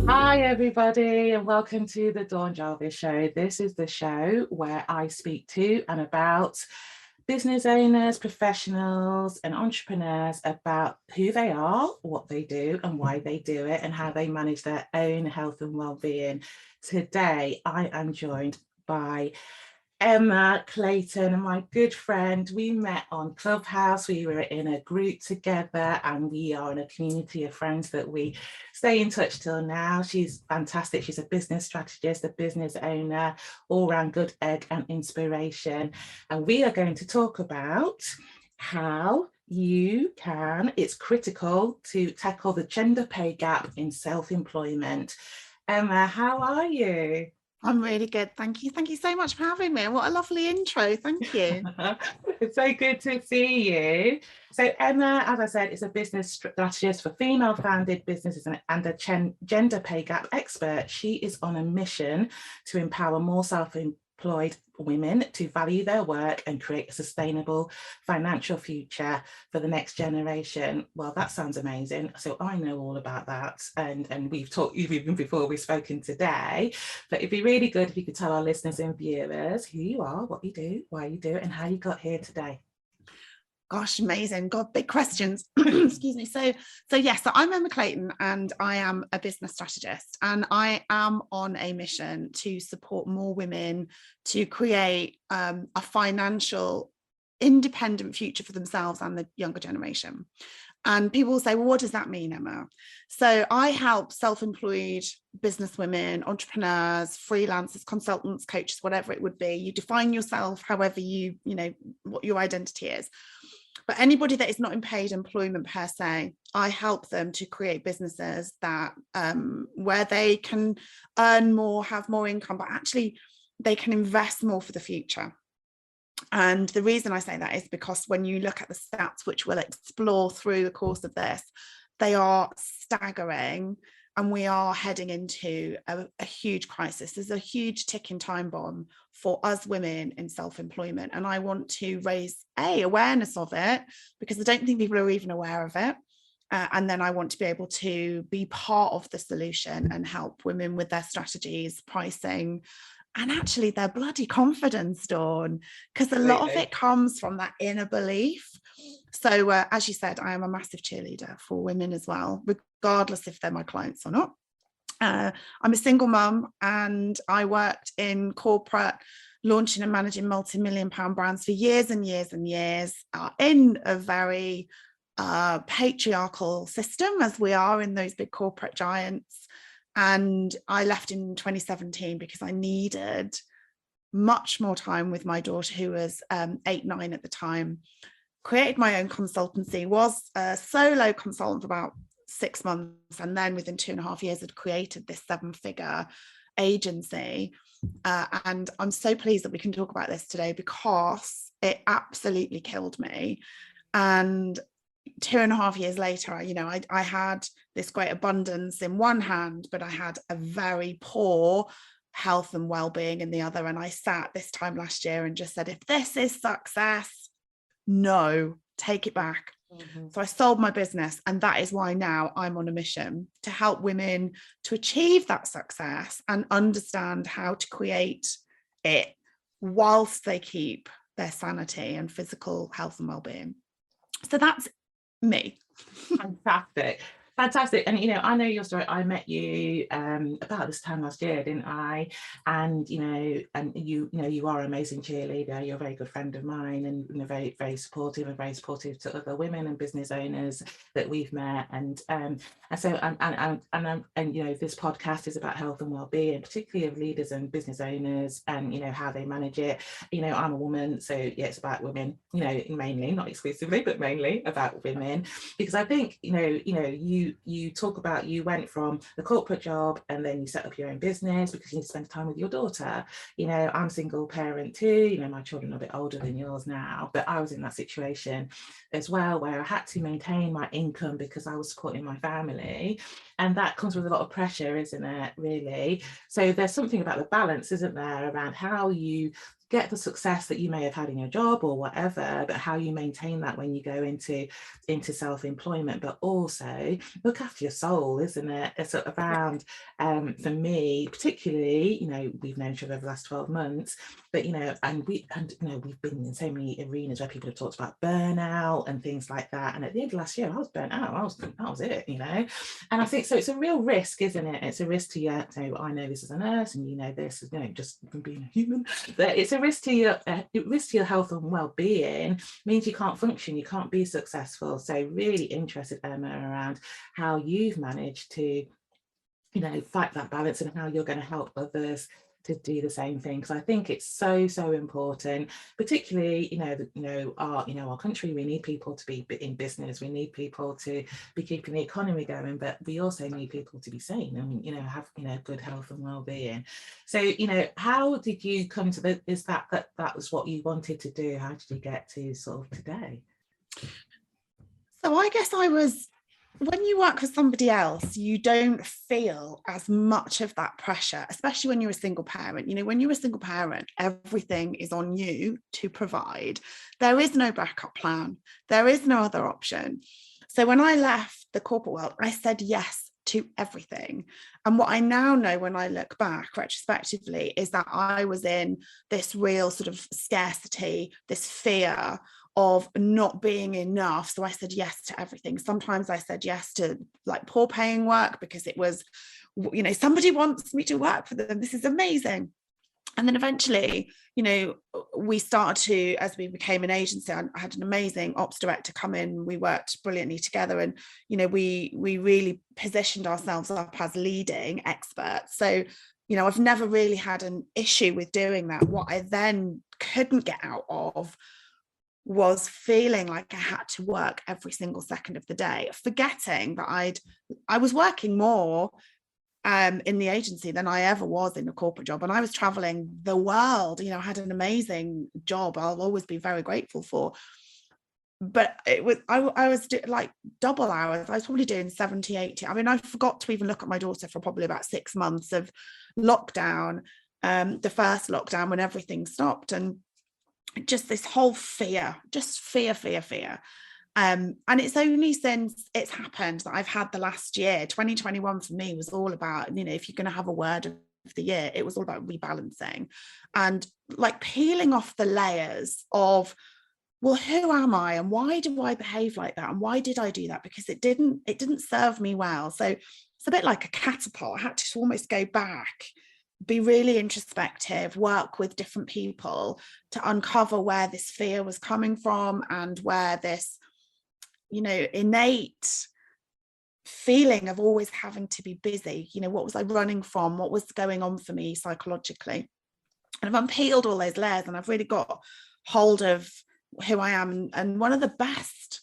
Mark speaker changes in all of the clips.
Speaker 1: Hi everybody and welcome to the Jarvis show. This is the show where I speak to and about business owners, professionals and entrepreneurs about who they are, what they do and why they do it and how they manage their own health and well-being. Today I am joined by Emma Clayton, and my good friend. We met on Clubhouse. We were in a group together and we are in a community of friends that we stay in touch till now. She's fantastic. She's a business strategist, a business owner, all-round good egg and inspiration. And we are going to talk about how it's critical to tackle the gender pay gap in self-employment. Emma, how are you?
Speaker 2: I'm really good. Thank you. Thank you so much for having me. What a lovely intro. Thank you.
Speaker 1: It's so good to see you. So Emma, as I said, is a business strategist for female-founded businesses and a gender pay gap expert. She is on a mission to empower more self-employed women to value their work and create a sustainable financial future for the next generation. Well, that sounds amazing. So I know all about that, and we've talked even before we've spoken today, but it'd be really good if you could tell our listeners and viewers who you are, what you do, why you do it, and how you got here today.
Speaker 2: Gosh, amazing. God, big questions. Excuse me. So I'm Emma Clayton and I am a business strategist, and I am on a mission to support more women to create a financial independent future for themselves and the younger generation. And people will say, well, what does that mean, Emma? So I help self-employed businesswomen, entrepreneurs, freelancers, consultants, coaches, whatever it would be. You define yourself however you know, what your identity is. But anybody that is not in paid employment per se, I help them to create businesses that where they can earn more, have more income, but actually they can invest more for the future. And the reason I say that is because when you look at the stats, which we'll explore through the course of this, they are staggering, and we are heading into a huge crisis. There's a huge ticking time bomb for us women in self-employment. And I want to raise awareness of it, because I don't think people are even aware of it. And then I want to be able to be part of the solution and help women with their strategies, pricing, and actually their bloody confidence, Dawn, because a lot of it comes from that inner belief. So as you said, I am a massive cheerleader for women as well, regardless if they're my clients or not. I'm a single mum, and I worked in corporate, launching and managing multi-million-pound brands for years and years and years, in a very patriarchal system, as we are in those big corporate giants. And I left in 2017 because I needed much more time with my daughter, who was 8, 9 at the time. Created my own consultancy, was a solo consultant for about 6 months, and then within 2.5 years had created this 7-figure agency. And I'm so pleased that we can talk about this today, because it absolutely killed me. And 2.5 years later, I had this great abundance in one hand, but I had a very poor health and well-being in the other. And I sat this time last year and just said, if this is success, no, take it back. Mm-hmm. So I sold my business, and that is why now I'm on a mission to help women to achieve that success and understand how to create it whilst they keep their sanity and physical health and well-being. So that's me.
Speaker 1: Fantastic. And I know your story. I met you about this time last year, didn't I? And you are an amazing cheerleader. You're a very good friend of mine, and very, very supportive, and very supportive to other women and business owners that we've met. And this podcast is about health and well-being, particularly of leaders and business owners, and how they manage it. I'm a woman, so yeah, it's about women. Mainly, not exclusively, but mainly about women, because I think you talk about, you went from the corporate job and then you set up your own business because you need to spend time with your daughter. I'm a single parent too. My children are a bit older than yours now, but I was in that situation as well, where I had to maintain my income because I was supporting my family, and that comes with a lot of pressure, isn't it, really? So there's something about the balance, isn't there, around how you get the success that you may have had in your job or whatever, but how you maintain that when you go into self-employment, but also look after your soul, isn't it? It's sort of around, for me particularly, you know, we've known each other over the last 12 months, but you know, and you know, we've been in so many arenas where people have talked about burnout and things like that, and at the end of last year I was burnt out. That was it, you know. And I think so it's a real risk, isn't it? It's a risk to you. So I know this as a nurse, and you know this, you know, just from being a human, that it's a risk to your health and well-being. Means you can't function, you can't be successful. So really interested, Emma, around how you've managed to, you know, fight that balance and how you're going to help others to do the same thing, because I think it's so important, particularly our country. We need people to be in business, we need people to be keeping the economy going, but we also need people to be sane and, you know, have, you know, good health and well-being. So, you know, how did you come to the, is that was what you wanted to do? How did you get to sort of today?
Speaker 2: So I guess when you work for somebody else, you don't feel as much of that pressure, especially when you're a single parent. You know, when you're a single parent, everything is on you to provide. There is no backup plan. There is no other option. So when I left the corporate world, I said yes to everything. And what I now know when I look back retrospectively is that I was in this real sort of scarcity, this fear of not being enough. So I said yes to everything. Sometimes I said yes to like poor paying work because it was, you know, somebody wants me to work for them. This is amazing. And then eventually, you know, we started to, as we became an agency, I had an amazing ops director come in. We worked brilliantly together, and, you know, we really positioned ourselves up as leading experts. So, you know, I've never really had an issue with doing that. What I then couldn't get out of was feeling like I had to work every single second of the day, forgetting that I was working more in the agency than I ever was in a corporate job. And I was traveling the world. You know, I had an amazing job I'll always be very grateful for. But it was, I was like double hours. I was probably doing 70, 80. I mean, I forgot to even look at my daughter for probably about 6 months of lockdown, the first lockdown when everything stopped. And just this whole fear, just fear. And it's only since it's happened that I've had the last year. 2021 for me was all about, you know, if you're going to have a word of the year, it was all about rebalancing and like peeling off the layers of, well, who am I and why do I behave like that? And why did I do that? Because it didn't serve me well. So it's a bit like a catapult. I had to almost go back, be really introspective, work with different people to uncover where this fear was coming from and where this, you know, innate feeling of always having to be busy, you know, what was I running from? What was going on for me psychologically? And I've unpeeled all those layers and I've really got hold of who I am. And one of the best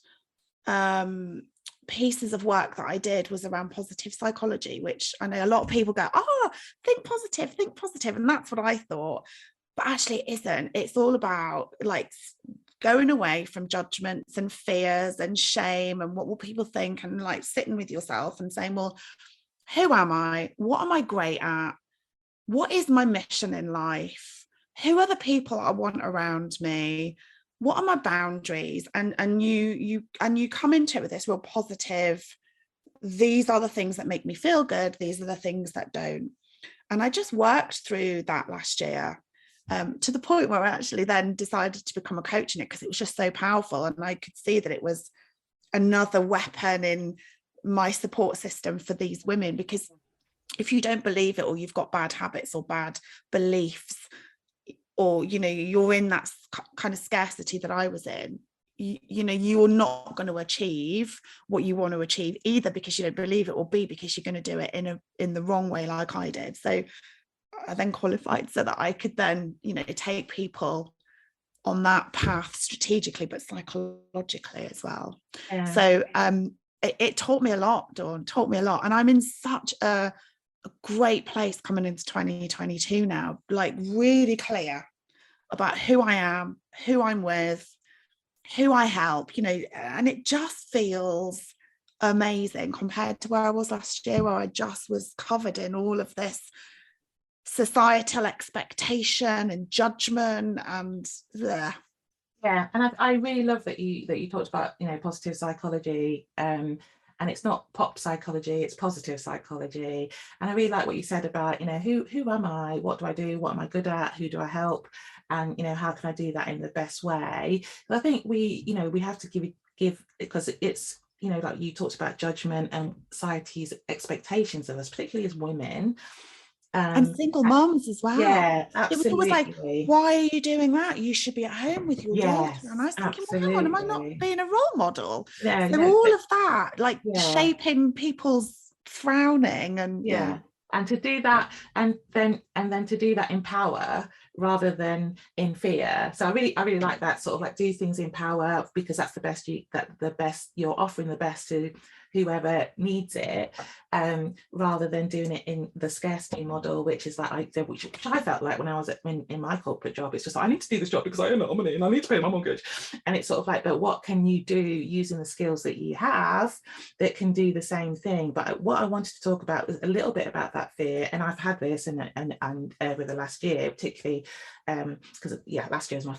Speaker 2: pieces of work that I did was around positive psychology, which I know a lot of people go, oh, think positive. And that's what I thought. But actually it isn't. It's all about like going away from judgments and fears and shame and what will people think, and like sitting with yourself and saying, well, who am I? What am I great at? What is my mission in life? Who are the people I want around me? What are my boundaries? And you come into it with this real positive, these are the things that make me feel good, these are the things that don't. And I just worked through that last year, to the point where I actually then decided to become a coach in it because it was just so powerful. And I could see that it was another weapon in my support system for these women, because if you don't believe it, or you've got bad habits or bad beliefs, or, you know, you're in that kind of scarcity that I was in, you know, you're not going to achieve what you want to achieve, either because you don't believe it, or B, because you're going to do it in the wrong way like I did. So I then qualified so that I could then, you know, take people on that path strategically, but psychologically as well. Yeah. So it taught me a lot, Dawn, taught me a lot. And I'm in such a great place coming into 2022 now, like really clear about who I am, who I'm with, who I help, you know, and it just feels amazing compared to where I was last year, where I just was covered in all of this societal expectation and judgment and
Speaker 1: Yeah, and I really love that you talked about, you know, positive psychology, and it's not pop psychology, it's positive psychology. And I really like what you said about, you know, who am I, what do I do, what am I good at, who do I help, and, you know, how can I do that in the best way. But I think we, you know, we have to give because it's, you know, like you talked about judgment and society's expectations of us, particularly as women.
Speaker 2: and single moms as well.
Speaker 1: Yeah,
Speaker 2: It was always like,
Speaker 1: absolutely.
Speaker 2: why are you doing that? You should be at home with your daughter.
Speaker 1: Yes,
Speaker 2: And I was thinking, well, hang on, am I not
Speaker 1: absolutely.
Speaker 2: being a role model?
Speaker 1: No,
Speaker 2: So
Speaker 1: no,
Speaker 2: all
Speaker 1: but
Speaker 2: of that, like
Speaker 1: yeah,
Speaker 2: shaping people's frowning and
Speaker 1: yeah. And to do that, and then to do that in power rather than in fear. So I really like that, sort of like do things in power, because that's the best you're offering, the best to whoever needs it, rather than doing it in the scarcity model, which is like which I felt like when I was in my corporate job. It's just like, I need to do this job because I earn that money and I need to pay my mortgage. And it's sort of like, but what can you do using the skills that you have that can do the same thing? But what I wanted to talk about was a little bit about that fear, and I've had this and over the last year, particularly because last year was my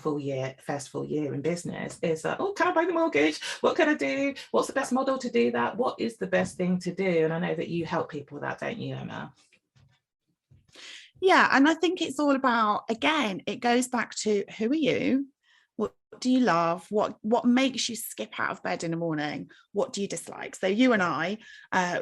Speaker 1: first full year in business, is that, oh, can I buy the mortgage? What can I do? What's the best model to do that? What is the best thing to do? And I know that you help people with that, don't you, Emma?
Speaker 2: yeah, and I think it's all about, again, it goes back to, who are you? What do you love? What makes you skip out of bed in the morning? What do you dislike? So you and I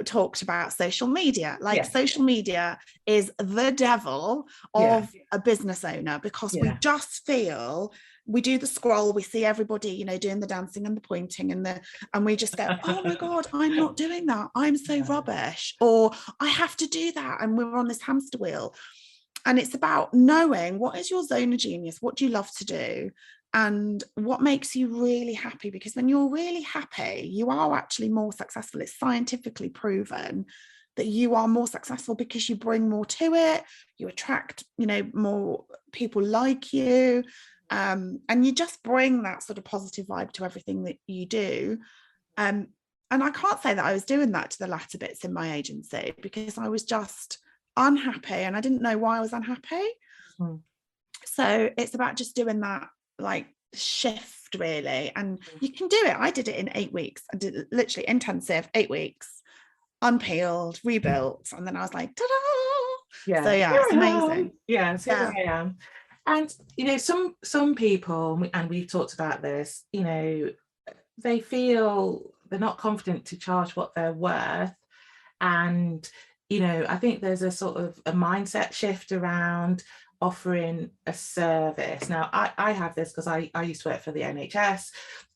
Speaker 2: talked about social media. Like, social media is the devil of a business owner, because we just feel, we do the scroll, we see everybody, you know, doing the dancing and the pointing and we just go, oh my God, I'm not doing that. I'm so rubbish. Or I have to do that. And we're on this hamster wheel. And it's about knowing, what is your zone of genius? What do you love to do? And what makes you really happy? Because when you're really happy, you are actually more successful. It's scientifically proven that you are more successful because you bring more to it. You attract, you know, more people like you. And you just bring that sort of positive vibe to everything that you do. And I can't say that I was doing that to the latter bits in my agency, because I was just unhappy and I didn't know why I was unhappy. So it's about just doing that, like, shift, really. And you can do it. I did it in 8 weeks. I did literally intensive 8 weeks, unpeeled, rebuilt, and then I was like, ta-da! So yeah, it's amazing.
Speaker 1: So here I am. And you know, some people, and we've talked about this, you know, they feel they're not confident to charge what they're worth. And you know, I think there's a sort of a mindset shift around offering a service. Now, I have this because I used to work for the NHS.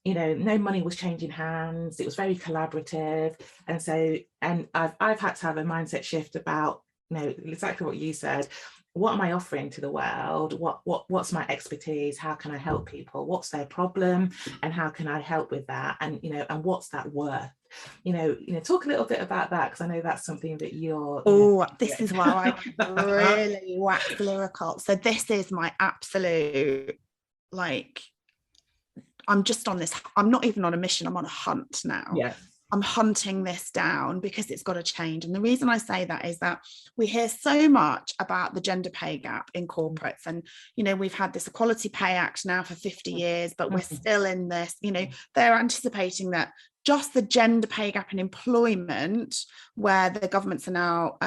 Speaker 1: You know, no money was changing hands. It was very collaborative. And so, and I've had to have a mindset shift about, you know, exactly what you said. What am I offering to the world? What's my expertise? How can I help people? What's their problem? And how can I help with that? And, you know, and what's that worth? You know, talk a little bit about that, because I know that's something that you're.
Speaker 2: This is where I can really wax lyrical. So this is my absolute, like, I'm just on this, I'm not even on a mission, I'm on a hunt now. I'm hunting this down because it's got to change. And the reason I say that is that we hear so much about the gender pay gap in corporates. And, you know, we've had this Equality Pay Act now for 50 years, but we're still in this, you know, they're anticipating that just the gender pay gap in employment, where the governments are now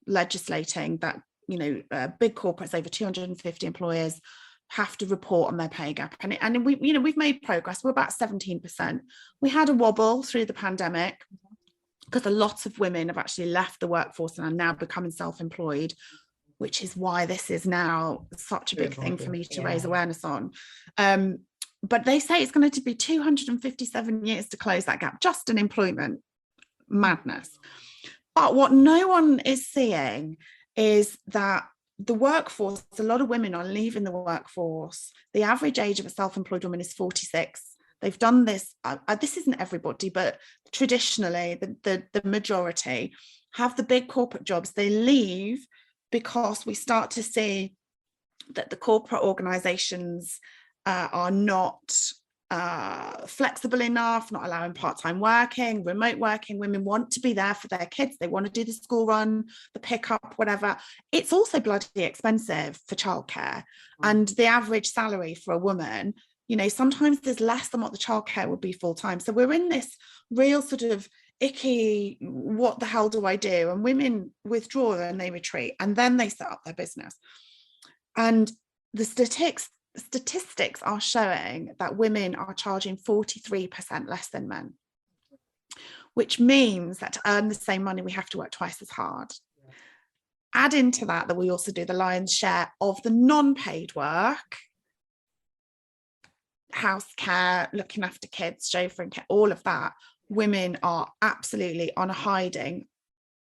Speaker 2: legislating that, you know, big corporates, over 250 employers, have to report on their pay gap. And we, you know, we've made progress. We're about 17%. We had a wobble through the pandemic because a lot of women have actually left the workforce and are now becoming self-employed, which is why this is now such a big thing for me to raise awareness on. But they say it's going to be 257 years to close that gap, just in employment. Madness. But what no one is seeing is that the workforce, a lot of women are leaving the workforce. The average age of a self-employed woman is 46. They've done this. This isn't everybody, but traditionally, the majority have the big corporate jobs. They leave because we start to see that the corporate organizations are not flexible enough, not allowing part-time working, remote working. Women want to be there for their kids. They want to do the school run, the pickup, whatever. It's also bloody expensive for childcare. And the average salary for a woman, you know, sometimes there's less than what the childcare would be full time. So we're in this real sort of icky, what the hell do I do? And women withdraw and they retreat, and then they set up their business. And the statistics are showing that women are charging 43% less than men, which means that to earn the same money, we have to work twice as hard. Add into that we also do the lion's share of the non-paid work, house care, looking after kids, chauffeuring care, all of that. Women are absolutely on a hiding,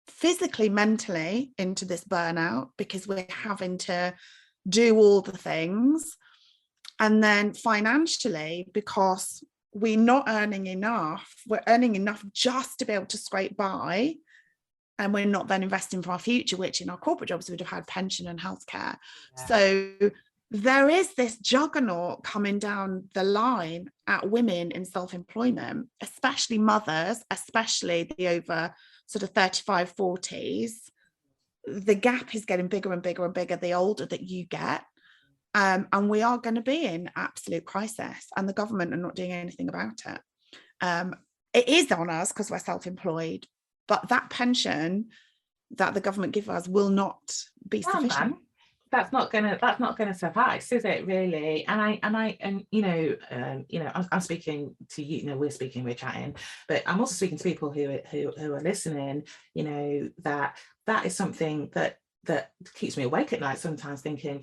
Speaker 2: physically, mentally, into this burnout, because we're having to do all the things. And then financially, because we're not earning enough, we're earning enough just to be able to scrape by, and we're not then investing for our future, which in our corporate jobs would have had pension and healthcare. Yeah. So there is this juggernaut coming down the line at women in self-employment, especially mothers, especially the over sort of 35, 40s. The gap is getting bigger and bigger and bigger the older that you get. And we are going to be in absolute crisis, and the government are not doing anything about it. It is on us because we're self-employed, but that pension that the government gives us will not be sufficient.
Speaker 1: Man. That's not gonna suffice, is it, really? And I'm speaking to you, you know, we're speaking, we're chatting, but I'm also speaking to people who are listening, you know, that is something that keeps me awake at night sometimes, thinking,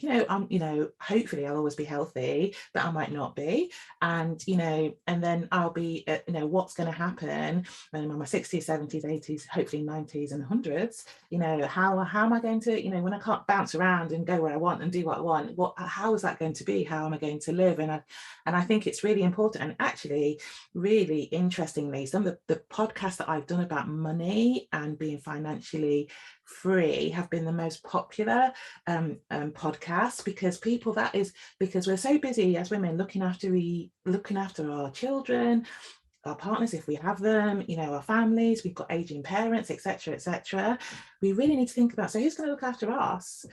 Speaker 1: hopefully I'll always be healthy, but I might not be. And, and then I'll be, what's going to happen when I'm in my 60s, 70s, 80s, hopefully 90s and 100s, how am I going to, when I can't bounce around and go where I want and do what I want, how is that going to be? How am I going to live? And I think it's really important. And actually, really interestingly, some of the podcasts that I've done about money and being financially free have been the most popular podcasts, because because we're so busy as women looking after our children, our partners if we have them, our families, we've got aging parents, etc. We really need to think about, so who's going to look after us,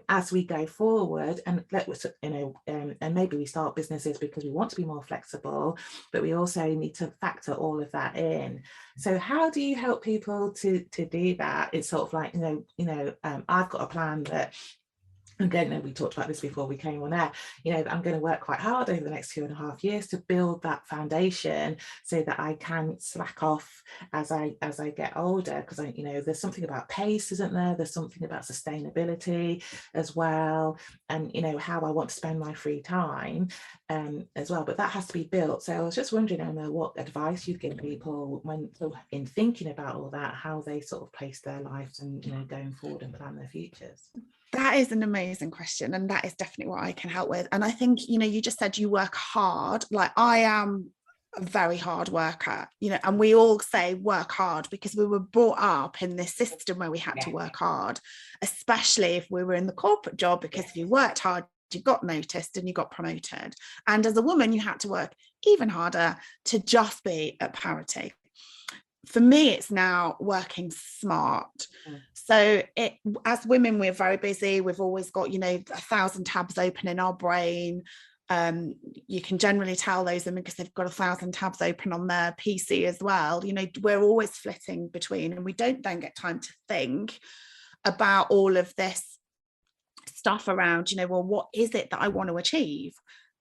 Speaker 1: as we go forward, and and maybe we start businesses because we want to be more flexible, but we also need to factor all of that in. So how do you help people to do that? It's sort of like, I've got a plan that, again, we talked about this before we came on air, I'm going to work quite hard over the next 2.5 years to build that foundation so that I can slack off as I get older, because there's something about pace, isn't there? There's something about sustainability as well, and how I want to spend my free time as well, but that has to be built. So I was just wondering, Emma, what advice you'd give people when in thinking about all that, how they sort of place their lives and going forward and plan their futures.
Speaker 2: That is an amazing question, and that is definitely what I can help with. And I think, you just said you work hard. Like, I am a very hard worker, and we all say work hard because we were brought up in this system where we had to work hard, especially if we were in the corporate job, because if you worked hard, you got noticed and you got promoted. And as a woman, you had to work even harder to just be at parity. For me, it's now working smart. So as women, we're very busy. We've always got, 1,000 tabs open in our brain. You can generally tell those women because they've got 1,000 tabs open on their PC as well. We're always flitting between, and we don't then get time to think about all of this stuff around, well, what is it that I want to achieve?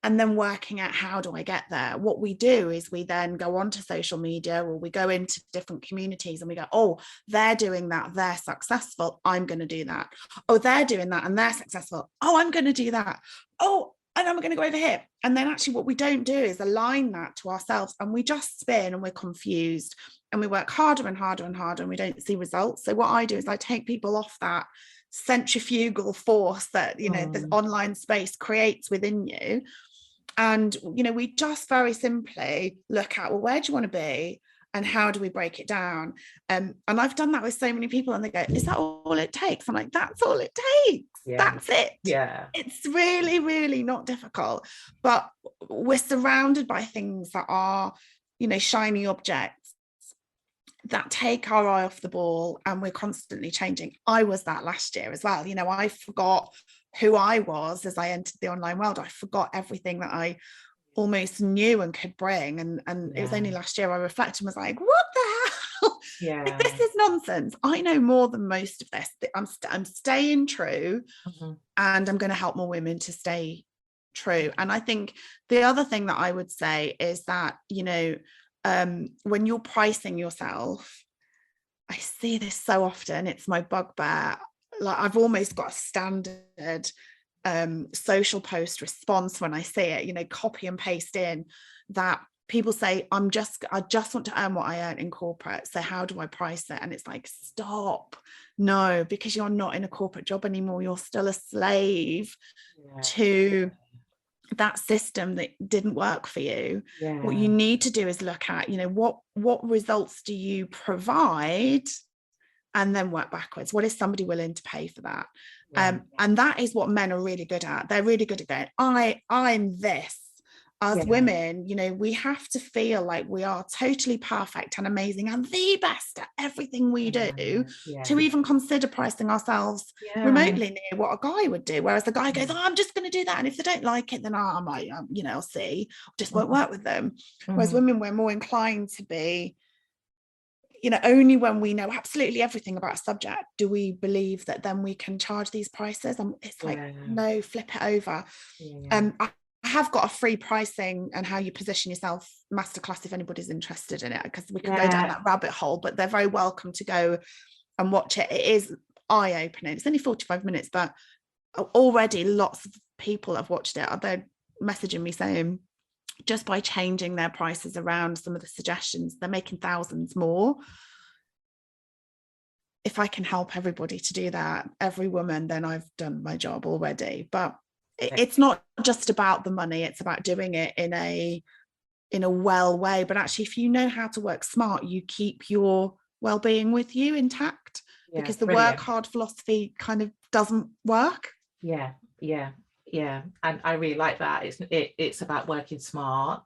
Speaker 2: And then working out, how do I get there? What we do is we then go onto social media, or we go into different communities and we go, oh, they're doing that, they're successful, I'm going to do that. Oh, they're doing that and they're successful, oh, I'm going to do that. Oh, and I'm going to go over here. And then actually what we don't do is align that to ourselves, and we just spin and we're confused, and we work harder and harder and harder, and we don't see results. So what I do is I take people off that centrifugal force that the online space creates within you, and we just very simply look at, well, where do you want to be, and how do we break it down? And I've done that with so many people, and they go, is that all it takes? I'm like, that's all it takes. That's it. It's really, really not difficult. But we're surrounded by things that are, you know, shiny objects that take our eye off the ball, and we're constantly changing. I was that last year as well. You know, I forgot who I was as I entered the online world. I forgot everything that I almost knew and could bring, and it was only last year I reflected and was like, what the hell? Like, this is nonsense. I know more than most of this. I'm staying true, and I'm going to help more women to stay true. And I think the other thing that I would say is that, you know, when you're pricing yourself, I see this so often, it's my bugbear. Like, I've almost got a standard social post response when I see it, you know, copy and paste in, that people say, I just want to earn what I earn in corporate, so how do I price it? And it's like, stop. No, because you're not in a corporate job anymore. You're still a slave to that system that didn't work for you. What you need to do is look at, you know, what results do you provide, and then work backwards. What is somebody willing to pay for that? And that is what men are really good at. They're really good at going, I'm this. As women, you know, we have to feel like we are totally perfect and amazing and the best at everything we do to even consider pricing ourselves remotely near what a guy would do. Whereas the guy goes, I'm just going to do that, and if they don't like it, then I might, you know, I'll see, just won't work with them. Whereas women, we're more inclined to be, you know, only when we know absolutely everything about a subject do we believe that then we can charge these prices. And it's like, no, flip it over. I have got a free pricing and how you position yourself masterclass if anybody's interested in it, because we can go down that rabbit hole, but they're very welcome to go and watch it. It is eye-opening. It's only 45 minutes, but already lots of people have watched it. They're messaging me saying, just by changing their prices around some of the suggestions, they're making thousands more. If I can help everybody to do that, every woman, then I've done my job already. But it's not just about the money, it's about doing it in a well way. But actually, if you know how to work smart, you keep your well-being with you intact, because the work hard philosophy kind of doesn't work.
Speaker 1: And I really like that. It's about working smart.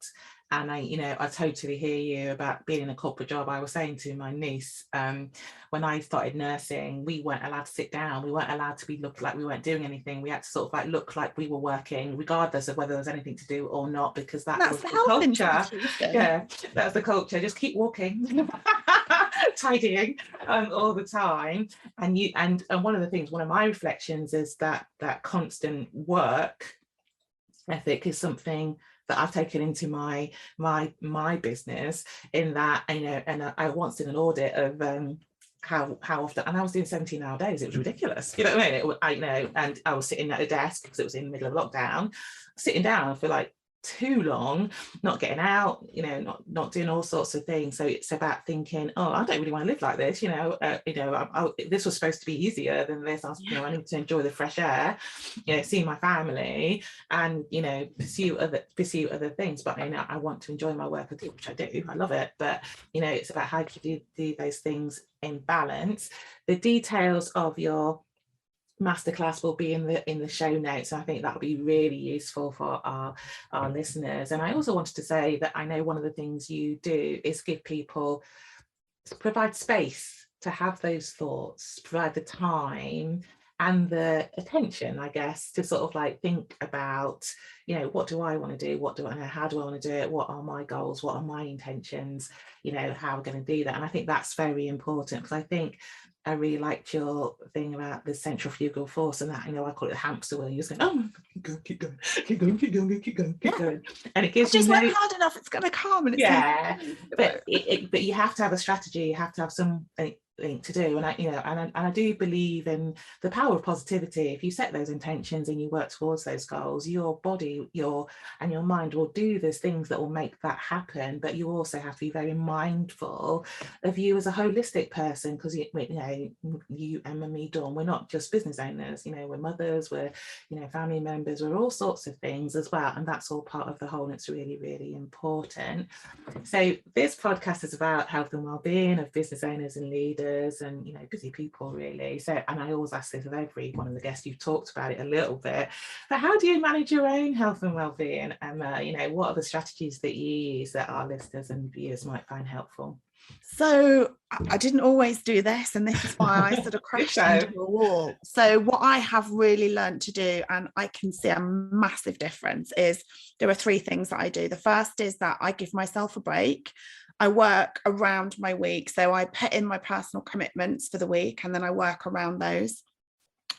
Speaker 1: And I totally hear you about being in a corporate job. I was saying to my niece, when I started nursing, we weren't allowed to sit down. We weren't allowed to look like we weren't doing anything. We had to sort of like look like we were working, regardless of whether there was anything to do or not, because that's was the culture. That's the culture. Just keep walking, tidying all the time. And one of the things, one of my reflections is that constant work ethic is something that I've taken into my business, in that, and I once did an audit of how often, and I was doing 17-hour days. It was ridiculous, you know what I mean? And I was sitting at a desk because it was in the middle of lockdown, sitting down for like too long, not getting out, not doing all sorts of things. So it's about thinking, I don't really want to live like this, this was supposed to be easier than this. I need to enjoy the fresh air, see my family, and pursue other things. But I want to enjoy my work, which I do. I love it. But it's about how you do those things in balance. The details of your masterclass will be in the show notes. I think that'll be really useful for our listeners. And I also wanted to say that I know one of the things you do is give people, provide space to have those thoughts, provide the time and the attention, I guess, to sort of like think about, what do I want to do? What do I know? How do I want to do it? What are my goals? What are my intentions? How we're going to do that. And I think that's very important, because I think I really liked your thing about the centrifugal force, and that, I call it the hamster wheel. You're just going, keep going. And it gives
Speaker 2: just work hard enough, it's going to come. And it's
Speaker 1: but you have to have a strategy. You have to have some thing to do. And I do believe in the power of positivity. If you set those intentions and you work towards those goals, your body, your mind will do those things that will make that happen. But you also have to be very mindful of you as a holistic person, because you Emma, me, Dawn, we're not just business owners, we're mothers, we're family members, we're all sorts of things as well, and that's all part of the whole, and it's really, really important. So this podcast is about health and well-being of business owners and leaders and busy people, really. So, and I always ask this of every one of the guests. You've talked about it a little bit, but how do you manage your own health and well-being, Emma? What are the strategies that you use that our listeners and viewers might find helpful?
Speaker 2: So I didn't always do this, and this is why I sort of crashed into a wall. So what I have really learned to do, and I can see a massive difference, is there are 3 things that I do. The first is that I give myself a break. I work around my week. So I put in my personal commitments for the week, and then I work around those.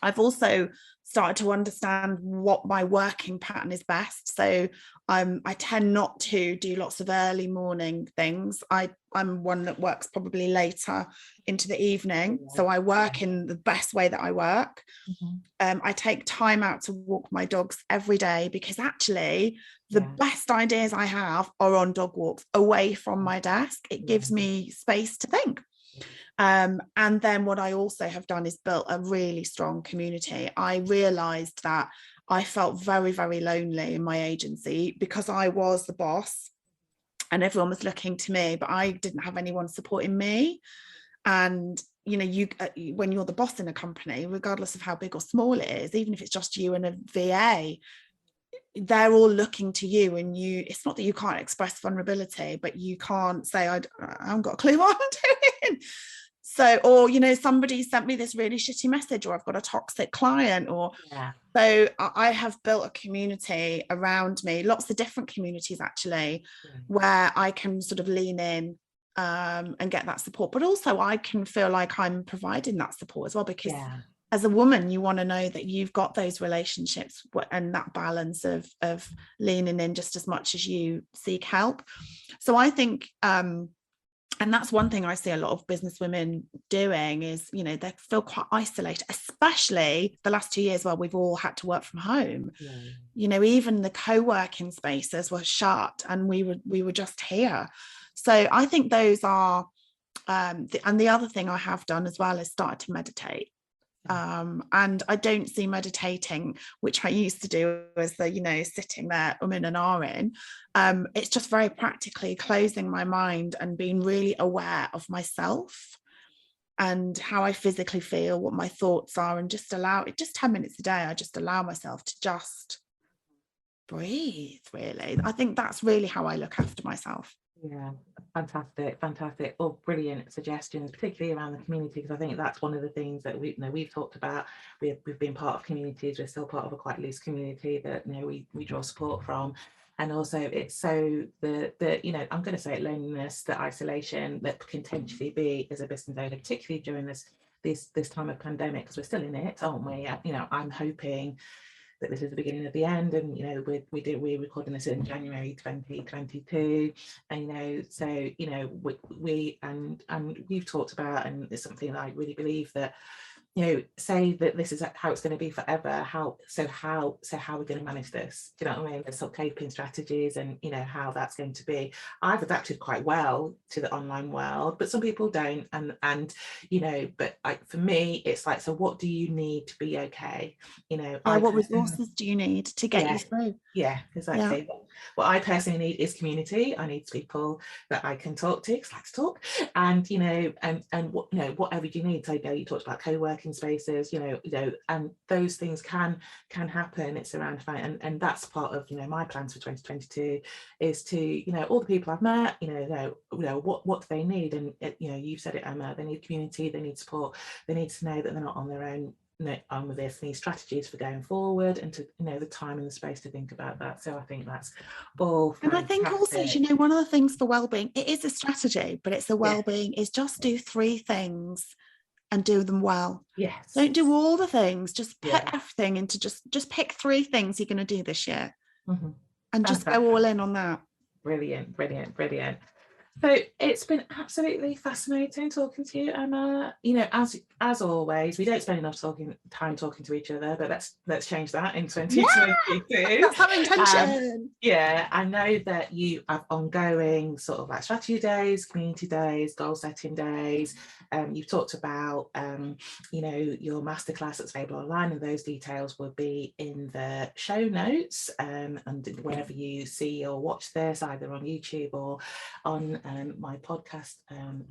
Speaker 2: I've also started to understand what my working pattern is best. So I tend not to do lots of early morning things. I'm one that works probably later into the evening. So I work in the best way that I work. I take time out to walk my dogs every day, because actually the best ideas I have are on dog walks away from my desk. It gives me space to think. And then what I also have done is built a really strong community. I realized that I felt very, very lonely in my agency because I was the boss and everyone was looking to me, but I didn't have anyone supporting me. And when you're the boss in a company, regardless of how big or small it is, even if it's just you and a VA, they're all looking to you, and it's not that you can't express vulnerability, but you can't say, I haven't got a clue what I'm doing. So, or, somebody sent me this really shitty message, or I've got a toxic client, so I have built a community around me, lots of different communities actually, where I can sort of lean in and get that support, but also I can feel like I'm providing that support as well, because as a woman, you want to know that you've got those relationships and that balance of leaning in just as much as you seek help. So I think, and that's one thing I see a lot of business women doing is, they feel quite isolated, especially the last 2 years where we've all had to work from home. Even the co-working spaces were shut and we were just here. So I think those are, and the other thing I have done as well is started to meditate. And I don't see meditating, which I used to do, as the sitting there and ahhing. It's just very practically closing my mind and being really aware of myself and how I physically feel, what my thoughts are, and just 10 minutes a day. I just allow myself to just breathe, really. I think that's really how I look after myself.
Speaker 1: Fantastic. All brilliant suggestions, particularly around the community, because I think that's one of the things that we've talked about. We've been part of communities. We're still part of a quite loose community that we draw support from, and also it's so the I'm going to say it, loneliness, the isolation that can potentially be as a business owner, particularly during this time of pandemic, because we're still in it, aren't we? I'm hoping that this is the beginning of the end, and we're recording this in January 2022, and so we and we've talked about, and it's something that I really believe that say that this is how it's going to be forever. How are we going to manage this? Do you know what I mean? There's some coping strategies, and how that's going to be. I've adapted quite well to the online world, but some people don't, and but for me it's like, so what do you need to be okay?
Speaker 2: What resources do you need to get you through?
Speaker 1: Exactly. What I personally need is community. I need people that I can talk to, because I like to talk, and and whatever you need. So you talked about co-working spaces, and those things can happen. It's around fine, and that's part of my plans for 2022 is to all the people I've met, what do they need, and you've said it, Emma, they need community, they need support, they need to know that they're not on their own. On with this, need strategies for going forward, and to the time and the space to think about that. So I think that's all fantastic.
Speaker 2: And I think also, one of the things for well-being, it is a strategy, but it's a well-being is just do 3 things and do them well. Don't do all the things, just put everything into just pick 3 things you're going to do this year, and just go all in on that.
Speaker 1: Brilliant. So it's been absolutely fascinating talking to you, Emma. You know, as always, we don't spend enough time talking to each other, but let's change that in 2022.
Speaker 2: That's our intention.
Speaker 1: Yeah, I know that you have ongoing sort of like strategy days, community days, goal setting days. You've talked about you know, your masterclass that's available online, and those details will be in the show notes, and wherever you see or watch this, either on YouTube or on my podcast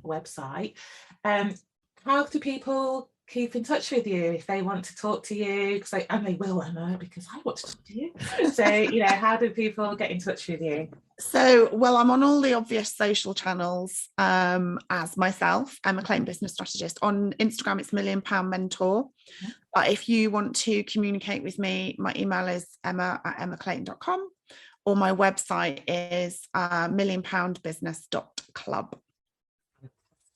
Speaker 1: website. How do people keep in touch with you if they want to talk to you? And they will, Emma, because I want to talk to you. So, you know, how do people get in touch with you?
Speaker 2: So, well, I'm on all the obvious social channels as myself. I'm a Clayton Business Strategist. On Instagram, it's £1 Million Mentor. But if you want to communicate with me, my email is emma@emmaclayton.com, or my website is millionpoundbusiness.club.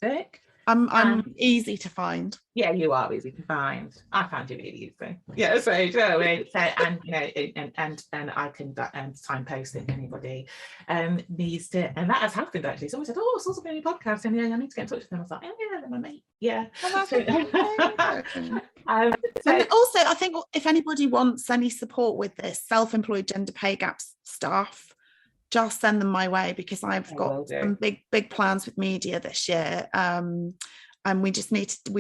Speaker 1: Fantastic.
Speaker 2: I'm easy to find.
Speaker 1: Yeah, you are easy to find. I found you really easy. Yeah, so you know, so, and you know, and I can signpost if anybody needs to, and that has happened actually. Someone said, "Oh, I saw something on your podcast, and yeah, I need to get in touch with them." I was like, "Oh yeah, they're my mate." Yeah.
Speaker 2: And also, I think if anybody wants any support with this, self-employed gender pay gap stuff, just send them my way, because I've got some big plans with media this year, and we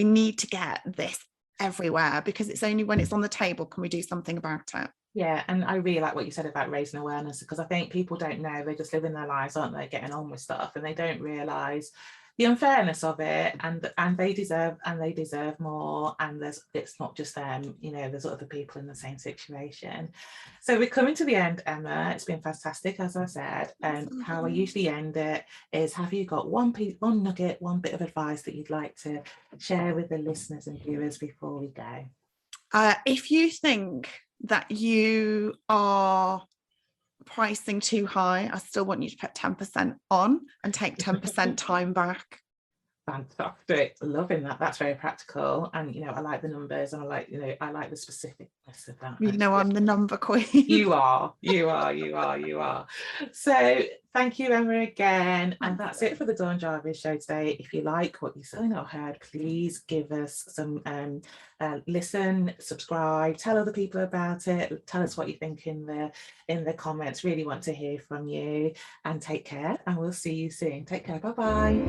Speaker 2: need to get this everywhere, because it's only when it's on the table can we do something about it.
Speaker 1: Yeah, and I really like what you said about raising awareness, because I think people don't know, they're just living their lives, aren't they, getting on with stuff, and they don't realise the unfairness of it, and they deserve more, and it's not just them, you know, there's other people in the same situation. So we're coming to the end, Emma. It's been fantastic, as I said, and how I usually end it is, have you got one nugget, one bit of advice that you'd like to share with the listeners and viewers before we go?
Speaker 2: If you think that you are pricing too high, I still want you to put 10% on and take 10% time back.
Speaker 1: Fantastic, loving that. That's very practical, and you know, I like the numbers, and I like the specificness of that.
Speaker 2: You know, I'm the number queen.
Speaker 1: You are. So thank you, Emma, again, and that's it for the Dawn Jarvis show today. If you like what you saw or heard, please give us some listen, subscribe, tell other people about it, tell us what you think in the comments. Really want to hear from you, and take care, and we'll see you soon. Take care. Bye bye.